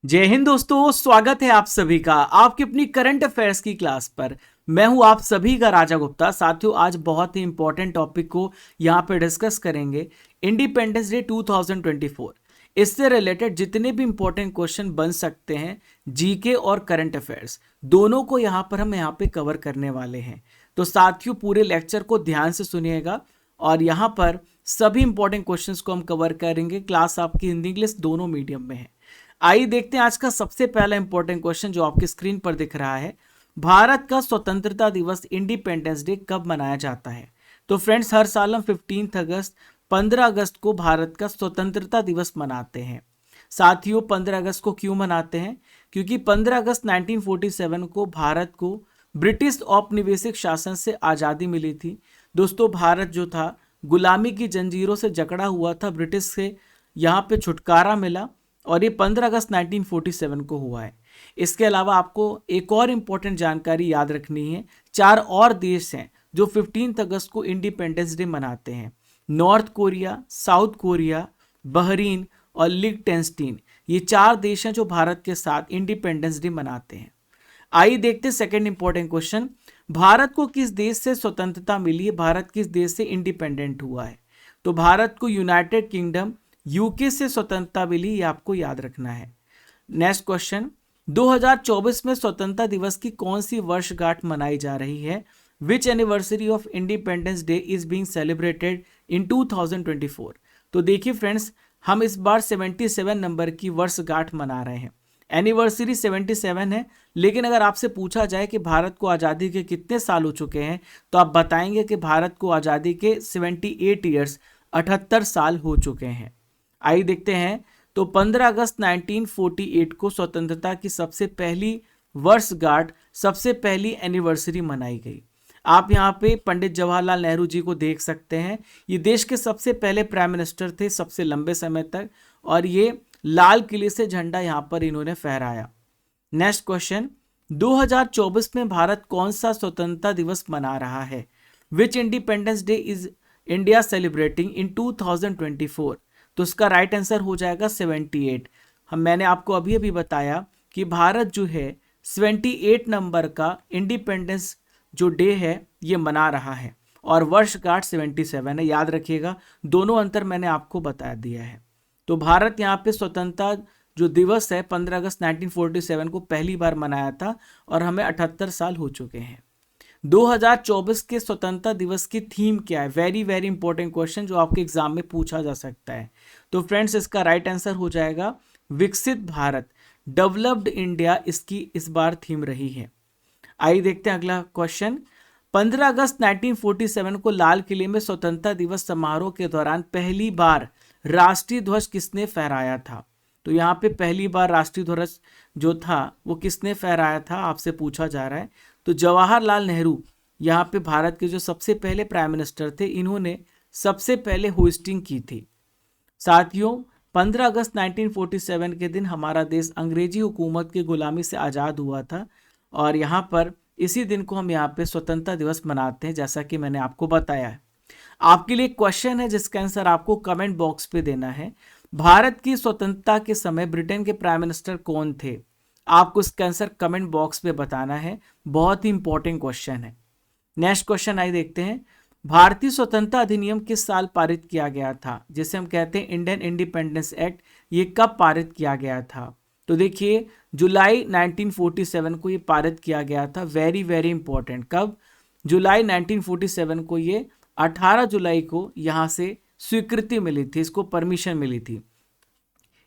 जय हिंद दोस्तों, स्वागत है आप सभी का आपकी अपनी करंट अफेयर्स की क्लास पर। मैं हूं आप सभी का राजा गुप्ता। साथियों, आज बहुत ही इंपॉर्टेंट टॉपिक को यहां पे डिस्कस करेंगे, इंडिपेंडेंस डे 2024। इससे रिलेटेड जितने भी इंपॉर्टेंट क्वेश्चन बन सकते हैं, जीके और करंट अफेयर्स दोनों को यहां पर हम यहां पे कवर करने वाले हैं। तो साथियों, पूरे लेक्चर को ध्यान से सुनिएगा और यहां पर सभी इंपॉर्टेंट क्वेश्चंस को हम कवर करेंगे। क्लास आपकी हिंदी इंग्लिश दोनों मीडियम में है। आइए देखते हैं आज का सबसे पहला इंपॉर्टेंट क्वेश्चन जो आपकी स्क्रीन पर दिख रहा है। भारत का स्वतंत्रता दिवस इंडिपेंडेंस डे कब मनाया जाता है? तो फ्रेंड्स, हर साल हम 15 अगस्त 15 अगस्त को भारत का स्वतंत्रता दिवस मनाते हैं। साथियों, 15 अगस्त को क्यों मनाते हैं? क्योंकि 15 अगस्त 1947 को भारत को ब्रिटिश औपनिवेशिक शासन से आज़ादी मिली थी। दोस्तों, भारत जो था गुलामी की जंजीरों से जकड़ा हुआ था, ब्रिटिश से यहाँ पे छुटकारा मिला और ये 15 अगस्त 1947 को हुआ है। इसके अलावा आपको एक और इम्पोर्टेंट जानकारी याद रखनी है। 4 और देश हैं जो 15 अगस्त को इंडिपेंडेंस डे मनाते हैं। North Korea, south Korea, Bahrain और लिechtenstein। ये 4 देश हैं जो भारत के साथ इंडिपेंडेंस डे मनाते हैं। आइए देखते हैं सेकेंड इंपॉर्टेंट क्वेश्चन। भारत को किस देश से स्वतंत्रता मिली है? भारत किस देश से इंडिपेंडेंट हुआ है? तो भारत को यूनाइटेड किंगडम यूके से स्वतंत्रता मिली, ये आपको याद रखना है। नेक्स्ट क्वेश्चन, 2024 में स्वतंत्रता दिवस की कौन सी वर्षगांठ मनाई जा रही है? Which anniversary of independence day is being celebrated in 2024? तो देखिए फ्रेंड्स, हम इस बार 77 नंबर की वर्षगांठ मना रहे हैं। एनिवर्सरी 77 है, लेकिन अगर आपसे पूछा जाए कि भारत को आज़ादी के कितने साल हो चुके हैं, तो आप बताएंगे कि भारत को आज़ादी के 78 ईयर्स 78 साल हो चुके हैं। आइए देखते हैं। तो 15 अगस्त 1948 को स्वतंत्रता की सबसे पहली वर्षगांठ, सबसे पहली एनिवर्सरी मनाई गई। आप यहाँ पे पंडित जवाहरलाल नेहरू जी को देख सकते हैं। ये देश के सबसे पहले प्राइम मिनिस्टर थे सबसे लंबे समय तक, और ये लाल किले से झंडा यहाँ पर इन्होंने फहराया। नेक्स्ट क्वेश्चन, 2024 में भारत कौन सा स्वतंत्रता दिवस मना रहा है? Which independence day is India celebrating in 2024? तो इसका राइट आंसर हो जाएगा 78। मैंने आपको अभी अभी बताया कि भारत जो है 78 नंबर का इंडिपेंडेंस जो डे है ये मना रहा है, और वर्षगांठ 77 है। याद रखिएगा, दोनों अंतर मैंने आपको बता दिया है। तो भारत यहाँ पे स्वतंत्रता जो दिवस है 15 अगस्त 1947 को पहली बार मनाया था, और हमें 78 साल हो चुके हैं। 2024 के स्वतंत्रता दिवस की थीम क्या है? वेरी वेरी इंपॉर्टेंट क्वेश्चन जो आपके एग्जाम में पूछा जा सकता है। तो फ्रेंड्स, इसका राइट आंसर हो जाएगा विकसित भारत, डेवलप्ड इंडिया इसकी इस बार थीम रही है। आइए देखते हैं अगला क्वेश्चन। 15 अगस्त 1947 को लाल किले में स्वतंत्रता दिवस समारोह के दौरान पहली बार राष्ट्रीय ध्वज किसने फहराया था? तो यहाँ पे पहली बार राष्ट्रीय ध्वज जो था वो किसने फहराया था, आपसे पूछा जा रहा है। तो जवाहरलाल नेहरू यहाँ पे भारत के जो सबसे पहले प्राइम मिनिस्टर थे, इन्होंने सबसे पहले होस्टिंग की थी। साथियों, 15 अगस्त 1947 के दिन हमारा देश अंग्रेजी हुकूमत की गुलामी से आज़ाद हुआ था, और यहाँ पर इसी दिन को हम यहाँ पे स्वतंत्रता दिवस मनाते हैं, जैसा कि मैंने आपको बताया है। आपके लिए क्वेश्चन है जिसका आंसर आपको कमेंट बॉक्स पे देना है। भारत की स्वतंत्रता के समय ब्रिटेन के प्राइम मिनिस्टर कौन थे? आपको इसका आंसर कमेंट बॉक्स पे बताना है। बहुत ही इंपॉर्टेंट क्वेश्चन है। नेक्स्ट क्वेश्चन आइए देखते हैं। भारतीय स्वतंत्रता अधिनियम किस साल पारित किया गया था, जिसे हम कहते हैं इंडियन इंडिपेंडेंस एक्ट? ये कब पारित किया गया था? तो देखिए, जुलाई 1947 को ये पारित किया गया था। Very very important. कब? जुलाई 1947 को, ये 18 जुलाई को यहाँ से स्वीकृति मिली थी, इसको परमिशन मिली थी।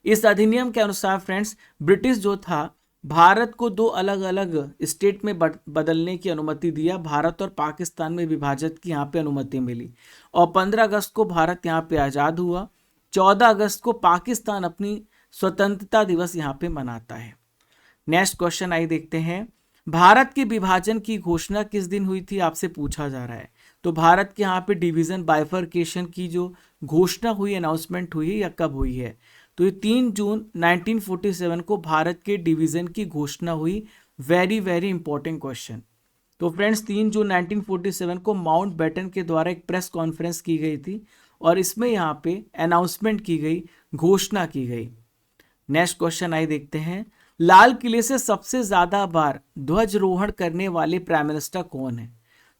इस अधिनियम के अनुसार फ्रेंड्स, ब्रिटिश जो था भारत को 2 अलग अलग स्टेट में बदलने की अनुमति दिया। भारत और पाकिस्तान में विभाजित की यहाँ पे अनुमति मिली, और 15 अगस्त को भारत यहाँ पे आज़ाद हुआ। 14 अगस्त को पाकिस्तान अपनी स्वतंत्रता दिवस यहाँ पे मनाता है। नेक्स्ट क्वेश्चन आइए देखते हैं। भारत के विभाजन की घोषणा किस दिन हुई थी, आपसे पूछा जा रहा है। तो भारत के यहाँ पे डिवीजन बाइफर्केशन की जो घोषणा हुई, अनाउंसमेंट हुई, या कब हुई है? तो ये 3 जून 1947 को भारत के डिवीजन की घोषणा हुई। Very very important question. तो फ्रेंड्स, 3 जून 1947 को माउंट बैटन के द्वारा एक प्रेस कॉन्फ्रेंस की गई थी, और इसमें यहाँ पे अनाउंसमेंट की गई, घोषणा की गई। नेक्स्ट क्वेश्चन आइए देखते हैं, लाल किले से सबसे ज्यादा बार ध्वजारोहण करने वाले प्राइम मिनिस्टर कौन है?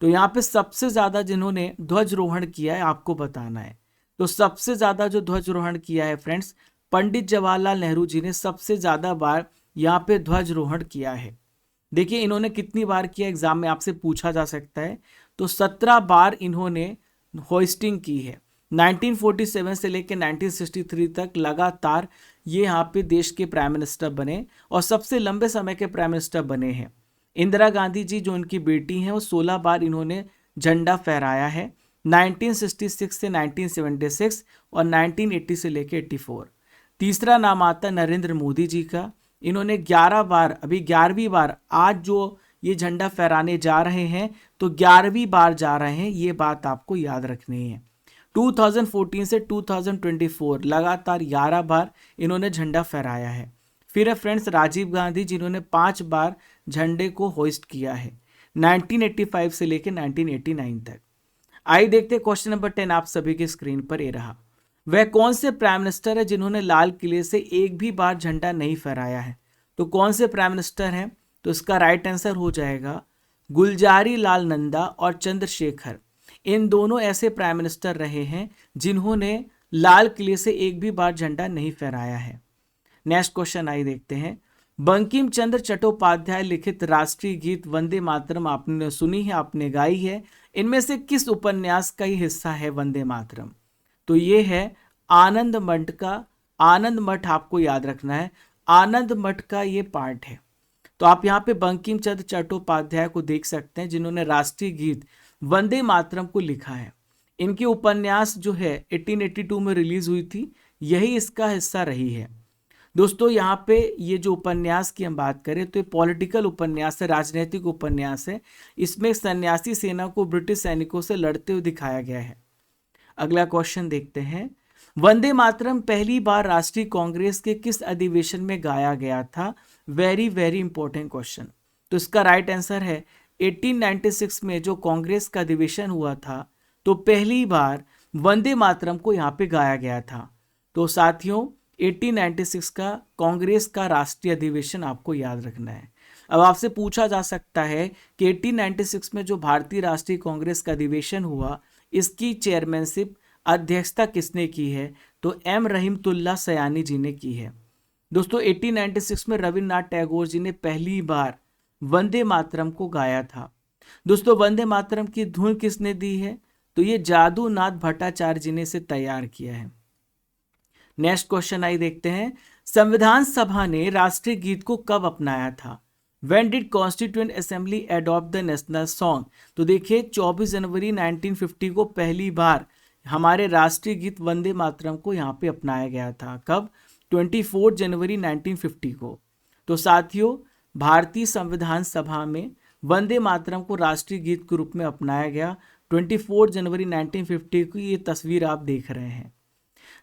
तो यहाँ पे सबसे ज्यादा जिन्होंने ध्वजारोहण किया है आपको बताना है। तो सबसे ज्यादा जो ध्वजारोहण किया है फ्रेंड्स, पंडित जवाहरलाल नेहरू जी ने सबसे ज्यादा बार यहाँ पे ध्वजारोहण किया है। देखिए इन्होंने कितनी बार किया, एग्जाम में आपसे पूछा जा सकता है। तो 17 बार इन्होंने होइस्टिंग की है। 1947 से लेकर 1963 तक लगातार ये यहाँ पे देश के प्राइम मिनिस्टर बने और सबसे लंबे समय के प्राइम मिनिस्टर बने हैं। इंदिरा गांधी जी जो उनकी बेटी हैं वो 16 बार इन्होंने झंडा फहराया है, 1966 से 1976 और 1980 से लेकर 84। तीसरा नाम आता है नरेंद्र मोदी जी का, इन्होंने 11 बार, अभी 11वीं बार आज जो ये झंडा फहराने जा रहे हैं तो 11वीं बार जा रहे हैं, ये बात आपको याद रखनी है। 2014 से 2024 लगातार 11 बार इन्होंने झंडा फहराया है। फिर है फ्रेंड्स राजीव गांधी जिन्होंने 5 बार झंडे को होइस्ट किया है, 1985 से लेकर 1989 तक। आइए देखते हैं क्वेश्चन नंबर 10 आप सभी के स्क्रीन पर ये रहा। वह कौन से प्राइम मिनिस्टर है जिन्होंने लाल किले से एक भी बार झंडा नहीं फहराया है? तो कौन से प्राइम मिनिस्टर हैं? तो इसका राइट आंसर हो जाएगा गुलजारी लाल नंदा और चंद्रशेखर। इन दोनों ऐसे प्राइम मिनिस्टर रहे हैं जिन्होंने लाल किले से एक भी बार झंडा नहीं फहराया है। नेक्स्ट क्वेश्चन आइए देखते हैं, बंकिम चंद्र चट्टोपाध्याय लिखित राष्ट्रीय गीत वंदे मातरम आपने सुनी है, आपने गाई है, इनमें से किस उपन्यास का ही हिस्सा है वंदे मातरम? तो ये है आनंद मठ का, आनंद मठ आपको याद रखना है, आनंद मठ का ये पार्ट है। तो आप यहाँ पे बंकिम चंद्र चट्टोपाध्याय को देख सकते हैं जिन्होंने राष्ट्रीय गीत वंदे मातरम को लिखा है। इनकी उपन्यास जो है 1882 में रिलीज हुई थी, यही इसका हिस्सा रही है। दोस्तों यहाँ पे ये जो उपन्यास की हम बात करें तो ये पॉलिटिकल उपन्यास है, राजनीतिक उपन्यास है। इसमें सन्यासी सेना को ब्रिटिश सैनिकों से लड़ते हुए दिखाया गया है। अगला क्वेश्चन देखते हैं, वंदे मातरम पहली बार राष्ट्रीय कांग्रेस के किस अधिवेशन में गाया गया था? Very very important question. तो इसका राइट आंसर है 1896 में जो कांग्रेस का अधिवेशन हुआ था तो पहली बार वंदे मातरम को यहाँ पे गाया गया था। तो साथियों 1896 का कांग्रेस का राष्ट्रीय अधिवेशन आपको याद रखना है। अब आपसे पूछा जा सकता है कि 1896 में जो भारतीय राष्ट्रीय कांग्रेस का अधिवेशन हुआ इसकी चेयरमैनशिप, अध्यक्षता किसने की है? तो एम रहीमतुल्लाह सयानी जी ने की है। दोस्तों 1896 में रविन्द्रनाथ टैगोर जी ने पहली बार वंदे मातरम को गाया था। दोस्तों वंदे मातरम की धुन किसने दी है? तो ये जादूनाथ भट्टाचार्य जी ने इसे तैयार किया है। नेक्स्ट क्वेश्चन आइए देखते हैं, संविधान सभा ने राष्ट्रीय गीत को कब अपनाया था? When did Constituent Assembly adopt the national song? तो देखिए 24 जनवरी 1950 को पहली बार हमारे राष्ट्रीय गीत वंदे मातरम को यहाँ पे अपनाया गया था। कब? 24 जनवरी 1950 को। तो साथियों भारतीय संविधान सभा में वंदे मातरम को राष्ट्रीय गीत के रूप में अपनाया गया 24 जनवरी 1950 की ये तस्वीर आप देख रहे हैं।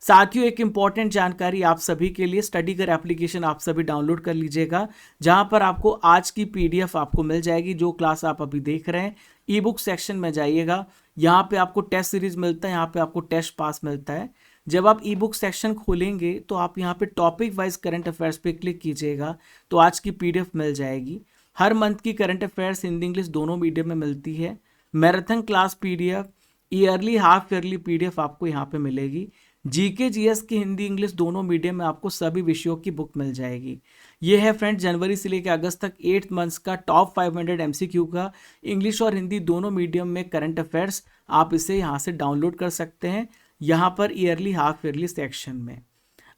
साथियों एक इंपॉर्टेंट जानकारी आप सभी के लिए, स्टडी कर एप्लीकेशन आप सभी डाउनलोड कर लीजिएगा, जहां पर आपको आज की पीडीएफ आपको मिल जाएगी। जो क्लास आप अभी देख रहे हैं ई बुक सेक्शन में जाइएगा, यहाँ पे आपको टेस्ट सीरीज मिलता है, यहाँ पे आपको टेस्ट पास मिलता है। जब आप ई बुक सेक्शन खोलेंगे तो आप यहाँ पे टॉपिक वाइज करंट अफेयर्स पे क्लिक कीजिएगा तो आज की पीडीएफ मिल जाएगी। हर मंथ की करंट अफेयर्स हिंदी इंग्लिश दोनों मीडियम में मिलती है। Marathon class PDF, yearly half yearly PDF आपको यहाँ पे मिलेगी। जीके जीएस की हिंदी इंग्लिश दोनों मीडियम में आपको सभी विषयों की बुक मिल जाएगी। ये है फ्रेंड्स जनवरी से लेकर अगस्त तक 8 मंथ्स का टॉप 500 एमसीक्यू का इंग्लिश और हिंदी दोनों मीडियम में करंट अफेयर्स। आप इसे यहाँ से डाउनलोड कर सकते हैं यहाँ पर ईयरली हाफ ईयरली सेक्शन में।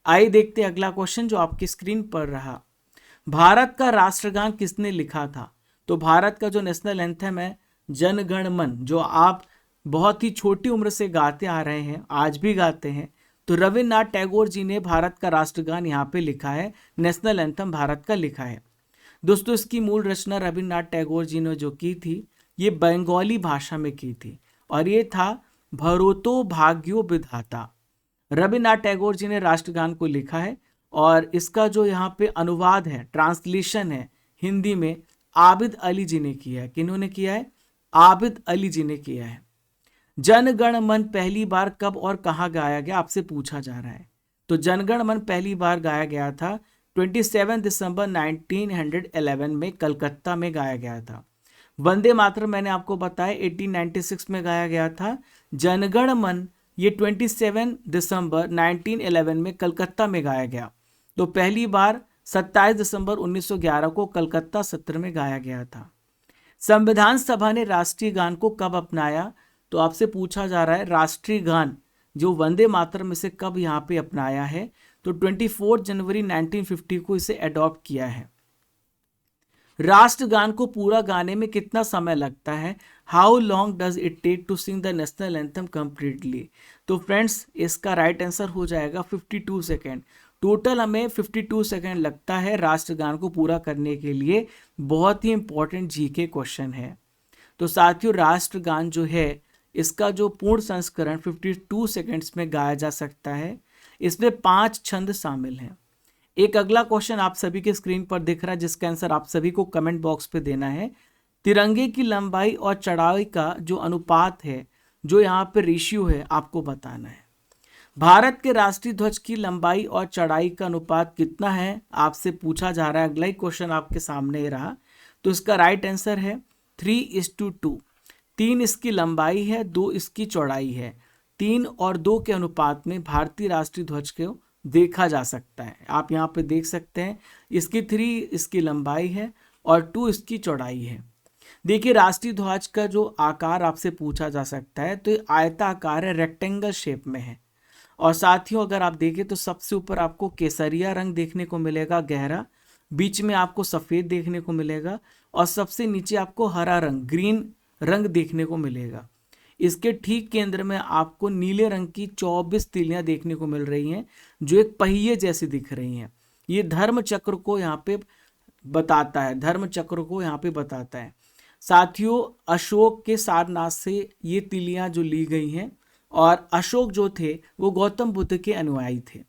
आइए देखते हैं अगला क्वेश्चन जो आपकी स्क्रीन पर रहा। भारत का राष्ट्रगान किसने लिखा था? तो भारत का जो नेशनल एंथम है जन गण मन, जो आप बहुत ही छोटी उम्र से गाते आ रहे हैं, आज भी गाते हैं, तो रविन्द्रनाथ टैगोर जी ने भारत का राष्ट्रगान यहाँ पे लिखा है, नेशनल एंथम भारत का लिखा है। दोस्तों इसकी मूल रचना रविन्द्रनाथ टैगोर जी ने जो की थी ये बंगाली भाषा में की थी और ये था भरोतो भाग्यो विधाता। रविन्द्रनाथ टैगोर जी ने राष्ट्रगान को लिखा है और इसका जो यहाँ पे अनुवाद है, ट्रांसलेशन है हिंदी में, आबिद अली जी ने किया है। किन्होंने किया है? आबिद अली जी ने किया है। जन गण मन पहली बार कब और कहाँ गाया गया आपसे पूछा जा रहा है। तो जनगण मन पहली बार गाया गया था 27 दिसंबर 1911 में कलकत्ता में गाया गया था। वंदे मातरम मैंने आपको बताया 1896 में गाया गया था। जनगण मन ये 27 दिसंबर 1911 में कलकत्ता में गाया गया। तो पहली बार 27 दिसंबर 1911 को कलकत्ता सत्र में गाया गया था। संविधान सभा ने राष्ट्रीय गान को कब अपनाया? तो आपसे पूछा जा रहा है राष्ट्रीय गान जो वंदे मातरम इसे कब यहाँ पे अपनाया है? तो 24 जनवरी 1950 को इसे अडॉप्ट किया है। राष्ट्रगान को पूरा गाने में कितना समय लगता है? How long does it take to sing the national anthem completely? तो फ्रेंड्स इसका राइट आंसर हो जाएगा 52 सेकेंड। टोटल हमें 52 सेकेंड लगता है राष्ट्रगान को पूरा करने के लिए। बहुत ही इंपॉर्टेंट जीके क्वेश्चन है। तो साथियों राष्ट्रगान जो है इसका जो पूर्ण संस्करण 52 सेकेंड्स में गाया जा सकता है। इसमें 5 छंद शामिल हैं। एक अगला क्वेश्चन आप सभी के स्क्रीन पर दिख रहा है जिसका आंसर आप सभी को कमेंट बॉक्स पे देना है। तिरंगे की लंबाई और चौड़ाई का जो अनुपात है, जो यहाँ पे रेशियो है, आपको बताना है। भारत के राष्ट्रीय ध्वज की लंबाई और चौड़ाई का अनुपात कितना है आपसे पूछा जा रहा है। अगला ही क्वेश्चन आपके सामने ही रहा। तो इसका राइट आंसर है 3:2। 3 इसकी लंबाई है, 2 इसकी चौड़ाई है। 3 और 2 के अनुपात में भारतीय राष्ट्रीय ध्वज को देखा जा सकता है। आप यहाँ पे देख सकते हैं इसकी 3 इसकी लंबाई है और 2 इसकी चौड़ाई है। देखिए राष्ट्रीय ध्वज का जो आकार आपसे पूछा जा सकता है तो ये आयताकार है, रेक्टेंगल शेप में है। और साथियों अगर आप देखें तो सबसे ऊपर आपको केसरिया रंग देखने को मिलेगा गहरा, बीच में आपको सफ़ेद देखने को मिलेगा और सबसे नीचे आपको हरा रंग ग्रीन रंग देखने को मिलेगा। इसके ठीक केंद्र में आपको नीले रंग की 24 तीलियां देखने को मिल रही हैं जो एक पहिए जैसी दिख रही हैं। ये धर्म चक्र को यहाँ पे बताता है, धर्म चक्र को यहाँ पे बताता है। साथियों अशोक के सारनाथ से ये तीलियां जो ली गई हैं और अशोक जो थे वो गौतम बुद्ध के अनुयायी थे।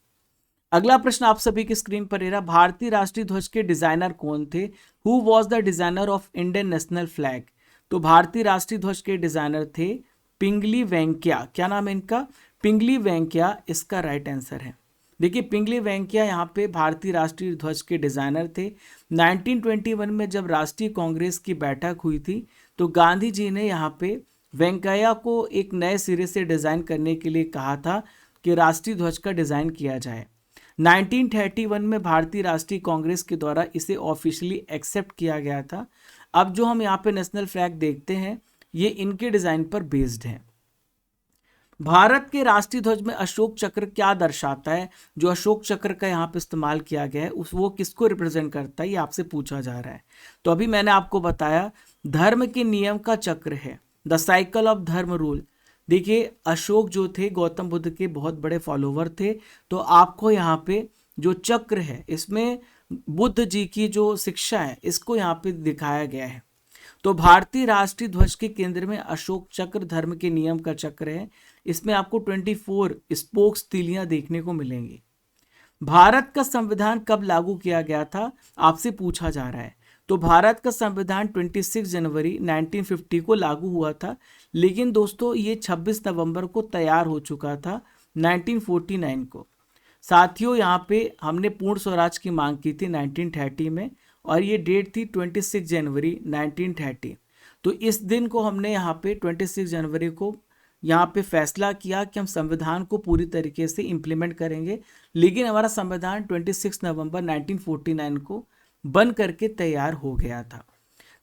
अगला प्रश्न आप सभी की स्क्रीन पर रहा, भारतीय राष्ट्रीय ध्वज के डिजाइनर कौन थे? Who was the designer of Indian national flag? तो भारतीय राष्ट्रीय ध्वज के डिजाइनर थे पिंगली वेंकैया। क्या नाम है इनका? पिंगली वेंकैया इसका राइट आंसर है। देखिए पिंगली वेंकैया यहाँ पे भारतीय राष्ट्रीय ध्वज के डिजाइनर थे। 1921 में जब राष्ट्रीय कांग्रेस की बैठक हुई थी तो गांधी जी ने यहाँ पे वेंकैया को एक नए सिरे से डिजाइन करने के लिए कहा था कि राष्ट्रीय ध्वज का डिजाइन किया जाए। 1931 में भारतीय राष्ट्रीय कांग्रेस के द्वारा इसे ऑफिशियली एक्सेप्ट किया गया था। अब जो हम यहाँ पे नेशनल फ्लैग देखते हैं ये इनके डिजाइन पर बेस्ड है। भारत के राष्ट्रीय ध्वज में अशोक चक्र क्या दर्शाता है? जो अशोक चक्र का यहाँ पे इस्तेमाल किया गया है वो किसको रिप्रेजेंट करता है ये आपसे पूछा जा रहा है। तो अभी मैंने आपको बताया धर्म के नियम का चक्र है, द साइकिल ऑफ धर्म रूल। देखिए अशोक जो थे गौतम बुद्ध के बहुत बड़े फॉलोवर थे। तो आपको यहाँ पे जो चक्र है इसमें बुद्ध जी की जो शिक्षा है इसको यहाँ पे दिखाया गया है। तो भारतीय राष्ट्रीय ध्वज के केंद्र में अशोक चक्र धर्म के नियम का चक्र है। इसमें आपको 24 स्पोक्स तीलियां देखने को मिलेंगी। भारत का संविधान कब लागू किया गया था आपसे पूछा जा रहा है। तो भारत का संविधान 26 जनवरी 1950 को लागू हुआ था, लेकिन दोस्तों ये 26 नवंबर को तैयार हो चुका था 1949 को। साथियों यहाँ पे हमने पूर्ण स्वराज की मांग की थी 1930 में और ये डेट थी 26 जनवरी 1930। तो इस दिन को हमने यहाँ पे 26 जनवरी को यहाँ पे फैसला किया कि हम संविधान को पूरी तरीके से इम्प्लीमेंट करेंगे, लेकिन हमारा संविधान 26 नवंबर 1949 को बन करके तैयार हो गया था।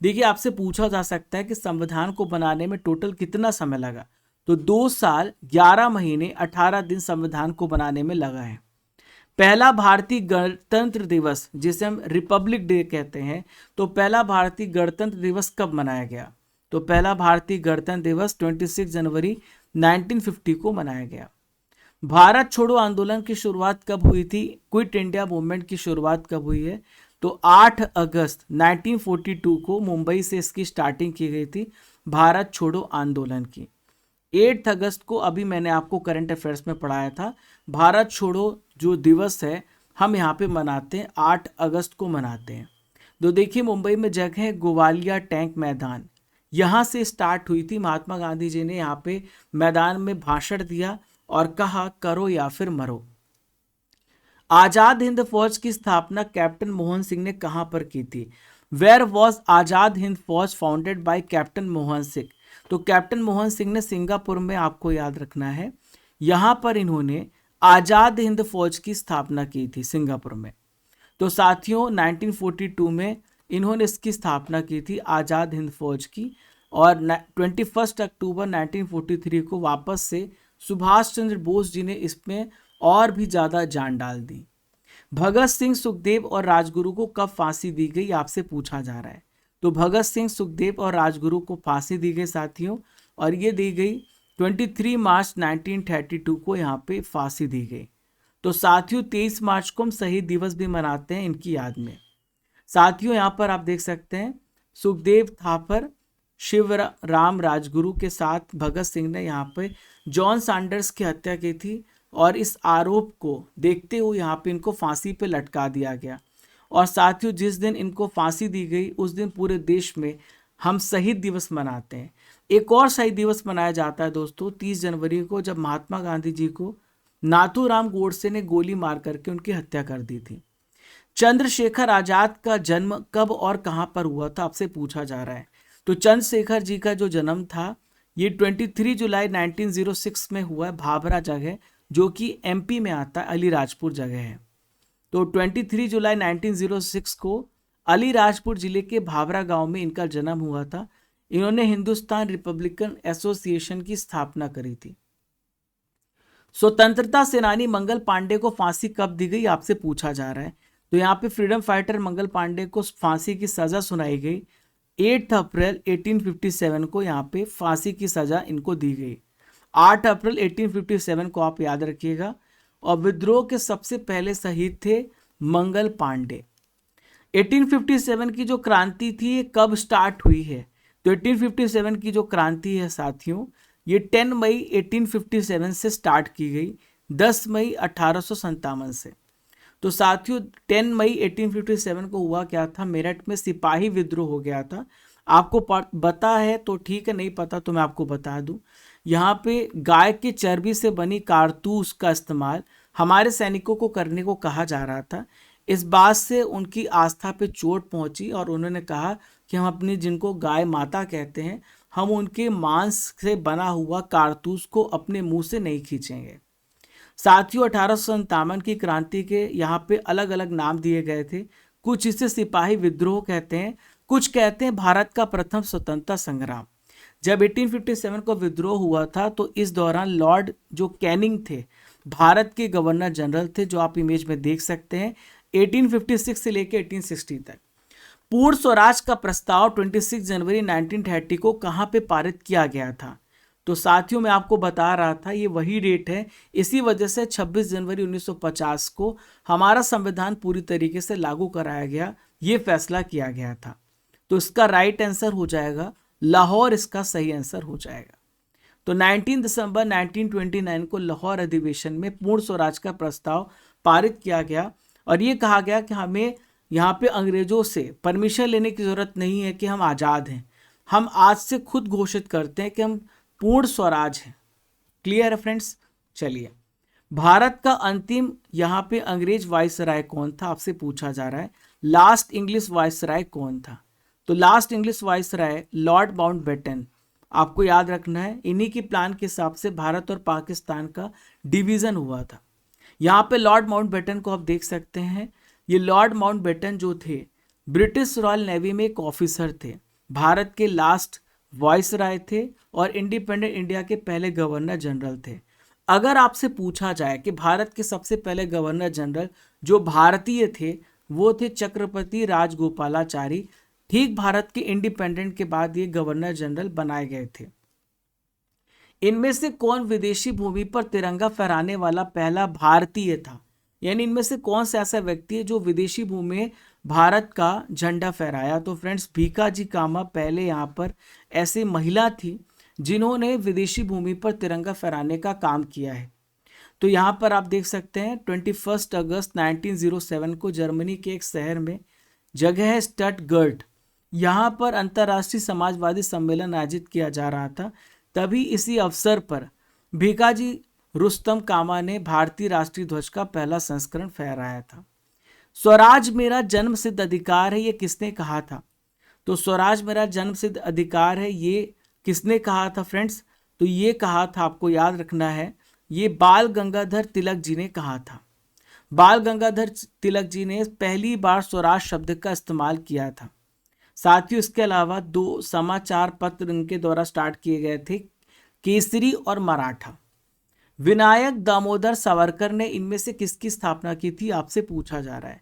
देखिए आपसे पूछा जा सकता है कि संविधान को बनाने में टोटल कितना समय लगा? तो 2 साल 11 महीने 18 दिन संविधान को बनाने में लगा है। पहला भारतीय गणतंत्र दिवस जिसे हम रिपब्लिक डे कहते हैं, तो पहला भारतीय गणतंत्र दिवस कब मनाया गया? तो पहला भारतीय गणतंत्र दिवस 26 जनवरी 1950 को मनाया गया। भारत छोड़ो आंदोलन की शुरुआत कब हुई थी? क्विट इंडिया मूवमेंट की शुरुआत कब हुई है? तो 8 अगस्त 1942 को मुंबई से इसकी स्टार्टिंग की गई थी भारत छोड़ो आंदोलन की। 8 अगस्त को अभी मैंने आपको करंट अफेयर्स में पढ़ाया था, भारत छोड़ो जो दिवस है हम यहाँ पे मनाते हैं 8 अगस्त को मनाते हैं। तो देखिए मुंबई में जगह है गोवालिया टैंक मैदान, यहाँ से स्टार्ट हुई थी। महात्मा गांधी जी ने यहाँ पे मैदान में भाषण दिया और कहा करो या फिर मरो। आजाद हिंद फौज की स्थापना कैप्टन मोहन सिंह ने कहां पर की थी? वेयर वॉज आजाद हिंद फौज founded by captain Mohan Singh? तो कैप्टन मोहन सिंह ने सिंगापुर में, आपको याद रखना है, यहां पर इन्होंने आजाद हिंद फौज की स्थापना की थी सिंगापुर में। तो साथियों 1942 में इन्होंने इसकी स्थापना की थी आजाद हिंद फौज की, और 21 अक्टूबर 1943 को वापस से सुभाष चंद्र बोस जी ने इसमें और भी ज्यादा जान डाल दी। भगत सिंह, सुखदेव और राजगुरु को कब फांसी दी गई, आपसे पूछा जा रहा है। तो भगत सिंह, सुखदेव और राजगुरु को फांसी दी गई साथियों, और ये दी गई 23 मार्च 1932 को यहाँ पे फांसी दी गई। तो साथियों 23 मार्च को हम शहीद दिवस भी मनाते हैं इनकी याद में। साथियों यहाँ पर आप देख सकते हैं सुखदेव थापर शिवराम राजगुरु के साथ भगत सिंह ने यहाँ पे जॉन सैंडर्स की हत्या की थी, और इस आरोप को देखते हुए यहाँ पे इनको फांसी पे लटका दिया गया। और साथियों जिस दिन इनको फांसी दी गई उस दिन पूरे देश में हम शहीद दिवस मनाते हैं। एक और शहीद दिवस मनाया जाता है दोस्तों 30 जनवरी को, जब महात्मा गांधी जी को नाथूराम गोडसे ने गोली मार करके उनकी हत्या कर दी थी। चंद्रशेखर आजाद का जन्म कब और कहां पर हुआ था, आपसे पूछा जा रहा है। तो चंद्रशेखर जी का जो जन्म था ये 23 जुलाई 1906 में हुआ है, भाभरा जगह जो कि एमपी में आता है, अलीराजपुर जगह है। तो 23 जुलाई 1906 को अलीराजपुर जिले के भाभरा गांव में इनका जन्म हुआ था। इन्होंने हिंदुस्तान रिपब्लिकन एसोसिएशन की स्थापना करी थी। स्वतंत्रता सेनानी मंगल पांडे को फांसी कब दी गई, आपसे पूछा जा रहा है। तो यहाँ पे फ्रीडम फाइटर मंगल पांडे को फांसी की सजा सुनाई गई 8 अप्रैल 1857 को, यहाँ पे फांसी की सजा इनको दी गई 8 अप्रैल 1857 को, आप याद रखिएगा। और विद्रोह के सबसे पहले शहीद थे मंगल पांडे। 1857 की जो क्रांति थी ये कब स्टार्ट हुई है? तो 1857 की जो क्रांति है साथियों ये 10 मई 1857 से स्टार्ट की गई 10 मई 1857 से। तो साथियों 10 मई 1857 को हुआ क्या था, मेरठ में सिपाही विद्रोह हो गया था। आपको पता है तो ठीक है, नहीं पता तो मैं आपको बता दूं। यहाँ पे गाय की चर्बी से बनी कारतूस का इस्तेमाल हमारे सैनिकों को करने को कहा जा रहा था। इस बात से उनकी आस्था पे चोट पहुंची और उन्होंने कहा कि हम अपनी, जिनको गाय माता कहते हैं, हम उनके मांस से बना हुआ कारतूस को अपने मुंह से नहीं खींचेंगे। साथियों 1857 की क्रांति के यहाँ पे अलग अलग नाम दिए गए थे। कुछ इसे सिपाही विद्रोह कहते हैं, कुछ कहते हैं भारत का प्रथम स्वतंत्रता संग्राम। जब 1857 को विद्रोह हुआ था तो इस दौरान लॉर्ड जो कैनिंग थे भारत के गवर्नर जनरल थे, जो आप इमेज में देख सकते हैं, 1856 से लेकर 1860 तक। पूर्ण स्वराज का प्रस्ताव 26 जनवरी 1930 को कहां पे पारित किया गया था? तो साथियों मैं आपको बता रहा था ये वही डेट है, इसी वजह से 26 जनवरी 1950 को हमारा संविधान पूरी तरीके से लागू कराया गया, ये फैसला किया गया था। तो इसका राइट आंसर हो जाएगा लाहौर, इसका सही आंसर हो जाएगा। तो 19 दिसंबर 1929 को लाहौर अधिवेशन में पूर्ण स्वराज का प्रस्ताव पारित किया गया और ये कहा गया कि हमें यहाँ पे अंग्रेजों से परमिशन लेने की जरूरत नहीं है कि हम आज़ाद हैं, हम आज से खुद घोषित करते हैं कि हम पूर्ण स्वराज हैं। क्लियर है फ्रेंड्स? चलिए, भारत का अंतिम यहाँ पे अंग्रेज वाइसराय कौन था, आपसे पूछा जा रहा है। लास्ट इंग्लिश वाइसराय कौन था? तो last English viceroy Lord Mountbatten. आपको याद रखना है इन्हीं की प्लान के हिसाब से भारत और पाकिस्तान का डिवीजन हुआ था। यहाँ पे लॉर्ड माउंटबेटन को आप देख सकते हैं। ये लॉर्ड माउंटबेटन जो थे ब्रिटिश रॉयल नेवी में एक ऑफिसर थे, भारत के लास्ट वाइसराय थे और इंडिपेंडेंट इंडिया के पहले गवर्नर जनरल थे। अगर आपसे पूछा जाए कि भारत के सबसे पहले गवर्नर जनरल जो भारतीय थे वो थे छत्रपति राजगोपालाचारी। ठीक भारत के इंडिपेंडेंट के बाद ये गवर्नर जनरल बनाए गए थे। इनमें से कौन विदेशी भूमि पर तिरंगा फहराने वाला पहला भारतीय था? यानी इनमें से कौन सा ऐसा व्यक्ति है जो विदेशी भूमि में भारत का झंडा फहराया? तो फ्रेंड्स भीकाजी कामा पहले यहाँ पर ऐसी महिला थी जिन्होंने विदेशी भूमि पर तिरंगा फहराने का काम किया है। तो यहाँ पर आप देख सकते हैं 21 अगस्त 1907 को जर्मनी के एक शहर में, जगह है स्टटगर्ट, यहाँ पर अंतर्राष्ट्रीय समाजवादी सम्मेलन आयोजित किया जा रहा था। तभी इसी अवसर पर भीकाजी रुस्तम कामा ने भारतीय राष्ट्रीय ध्वज का पहला संस्करण फहराया था। स्वराज मेरा जन्म सिद्ध अधिकार है, ये किसने कहा था? तो स्वराज मेरा जन्म सिद्ध अधिकार है, ये किसने कहा था फ्रेंड्स? तो ये कहा था, आपको याद रखना है, ये बाल गंगाधर तिलक जी ने कहा था। बाल गंगाधर तिलक जी ने पहली बार स्वराज शब्द का इस्तेमाल किया था। साथियों, इसके अलावा 2 समाचार पत्र इनके द्वारा स्टार्ट किए गए थे, केसरी और मराठा। विनायक दामोदर सावरकर ने इनमें से किसकी स्थापना की थी, आपसे पूछा जा रहा है।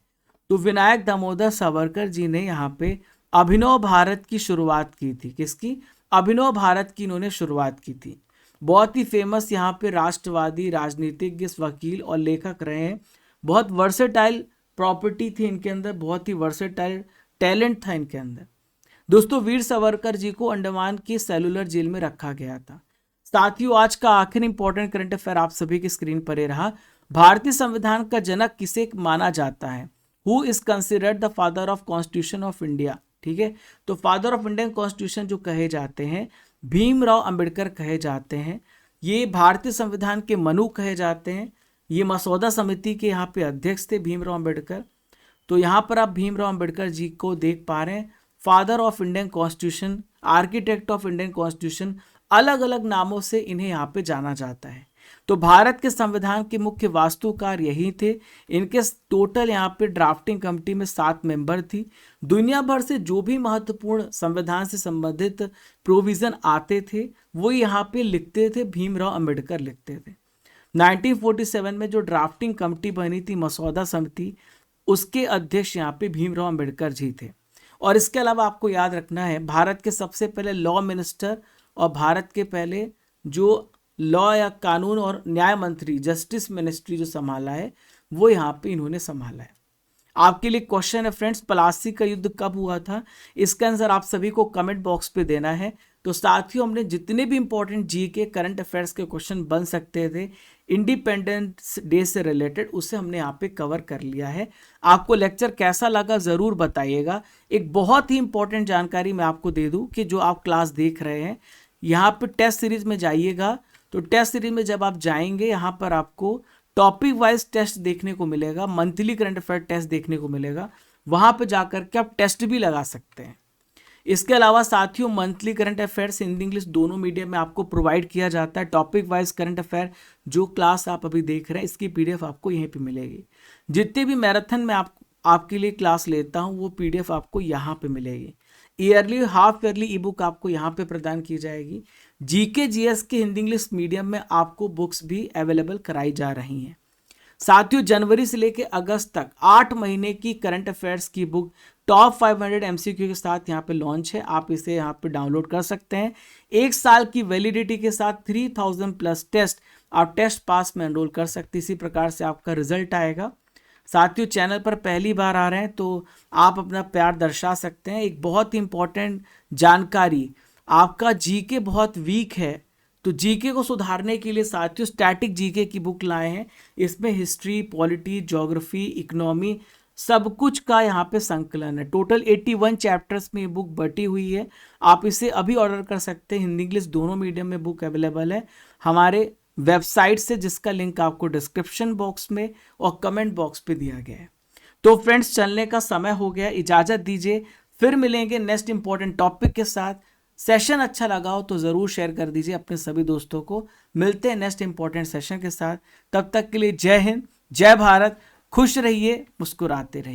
तो विनायक दामोदर सावरकर जी ने यहाँ पे अभिनव भारत की शुरुआत की थी। किसकी? अभिनव भारत की इन्होंने शुरुआत की थी। बहुत ही फेमस यहाँ पे राष्ट्रवादी, राजनीतिज्ञ, वकील और लेखक रहे हैं। बहुत वर्सेटाइल प्रॉपर्टी थी इनके अंदर, बहुत ही वर्सेटाइल टैलेंट था इनके अंदर। दोस्तों, वीर सावरकर जी को अंडमान की सेलुलर जेल में रखा गया था। साथियों, आज का आखिरी इंपॉर्टेंट करंट अफेयर आप सभी की स्क्रीन पर ही रहा। भारतीय संविधान का जनक किसे माना जाता है? Who is considered the father of constitution of India? ठीक है, तो फादर ऑफ इंडियन कॉन्स्टिट्यूशन जो कहे जाते हैं, भीमराव अंबेडकर कहे जाते हैं। ये भारतीय संविधान के मनु कहे जाते हैं। ये मसौदा समिति के यहाँ पे अध्यक्ष थे भीमराव अंबेडकर। तो यहाँ पर आप भीमराव अंबेडकर जी को देख पा रहे हैं, father of Indian constitution, architect of Indian constitution, अलग अलग नामों से इन्हें यहाँ पे जाना जाता है। तो भारत के संविधान के मुख्य वास्तुकार यही थे। इनके टोटल यहाँ पे ड्राफ्टिंग कमेटी में 7 मेंबर थी। दुनिया भर से जो भी महत्वपूर्ण संविधान से संबंधित प्रोविजन आते थे वो यहाँ पे लिखते थे, भीमराव अंबेडकर लिखते थे। 1947 में जो ड्राफ्टिंग कमेटी बनी थी, मसौदा समिति, उसके अध्यक्ष यहाँ पे भीमराव अंबेडकर जी थे। और इसके अलावा आपको याद रखना है, भारत के सबसे पहले लॉ मिनिस्टर और भारत के पहले जो लॉ या कानून और न्याय मंत्री, जस्टिस मिनिस्ट्री जो संभाला है, वो यहाँ पे इन्होंने संभाला है। आपके लिए क्वेश्चन है फ्रेंड्स, प्लासी का युद्ध कब हुआ था? इसका आंसर आप सभी को कमेंट बॉक्स पे देना है। तो साथियों, हमने जितने भी इंपॉर्टेंट जी के करंट अफेयर्स के क्वेश्चन बन सकते थे इंडिपेंडेंस डे से रिलेटेड, उसे हमने यहाँ पे कवर कर लिया है। आपको लेक्चर कैसा लगा ज़रूर बताइएगा। एक बहुत ही इंपॉर्टेंट जानकारी मैं आपको दे दूँ कि जो आप क्लास देख रहे हैं, यहाँ पे टेस्ट सीरीज में जाइएगा। तो टेस्ट सीरीज में जब आप जाएंगे, यहाँ पर आपको टॉपिक वाइज टेस्ट देखने को मिलेगा, मंथली करंट अफेयर टेस्ट देखने को मिलेगा। वहाँ पे जाकर के आप टेस्ट भी लगा सकते हैं। इसके अलावा साथियों, monthly current affairs Hindi English दोनों मीडियम में आपको प्रोवाइड किया जाता है। टॉपिक वाइज करंट अफेयर जो क्लास आप अभी देख रहे हैं, इसकी पीडीएफ आपको यहीं पे मिलेगी। जितने भी मैराथन में आपके लिए क्लास लेता हूँ, वो पीडीएफ आपको यहाँ पे मिलेगी। ईयरली, हाफ ईयरली ई बुक आपको यहाँ पे प्रदान की जाएगी। जीके जीएस के हिंदी इंग्लिश मीडियम में आपको बुक्स भी अवेलेबल कराई जा रही हैं। साथियों, जनवरी से लेकर अगस्त तक 8 महीने की करंट अफेयर्स की बुक टॉप 500 एमसीक्यू के साथ यहाँ पे लॉन्च है। आप इसे यहाँ पे डाउनलोड कर सकते हैं। 1 साल की वैलिडिटी के साथ 3000 प्लस टेस्ट आप टेस्ट पास में एनरोल कर सकते हैं। इसी प्रकार से आपका रिजल्ट आएगा। साथियों, चैनल पर पहली बार आ रहे हैं तो आप अपना प्यार दर्शा सकते हैं। एक बहुत ही इंपॉर्टेंट जानकारी, आपका जीके बहुत वीक है, तो जीके को सुधारने के लिए साथियों स्टैटिक जीके की बुक लाए हैं। इसमें हिस्ट्री, पॉलिटी, ज्योग्राफी, इकोनॉमी, सब कुछ का यहाँ पे संकलन है। टोटल 81 चैप्टर्स में ये बुक बटी हुई है। आप इसे अभी ऑर्डर कर सकते हैं। हिंदी इंग्लिश दोनों मीडियम में बुक अवेलेबल है हमारे वेबसाइट से, जिसका लिंक आपको डिस्क्रिप्शन बॉक्स में और कमेंट बॉक्स पे दिया गया है। तो फ्रेंड्स, चलने का समय हो गया, इजाज़त दीजिए। फिर मिलेंगे नेक्स्ट इंपॉर्टेंट टॉपिक के साथ। सेशन अच्छा लगा हो तो ज़रूर शेयर कर दीजिए अपने सभी दोस्तों को। मिलते हैं नेक्स्ट इंपॉर्टेंट सेशन के साथ। तब तक के लिए जय हिंद, जय भारत। खुश रहिए, मुस्कुराते रहिए।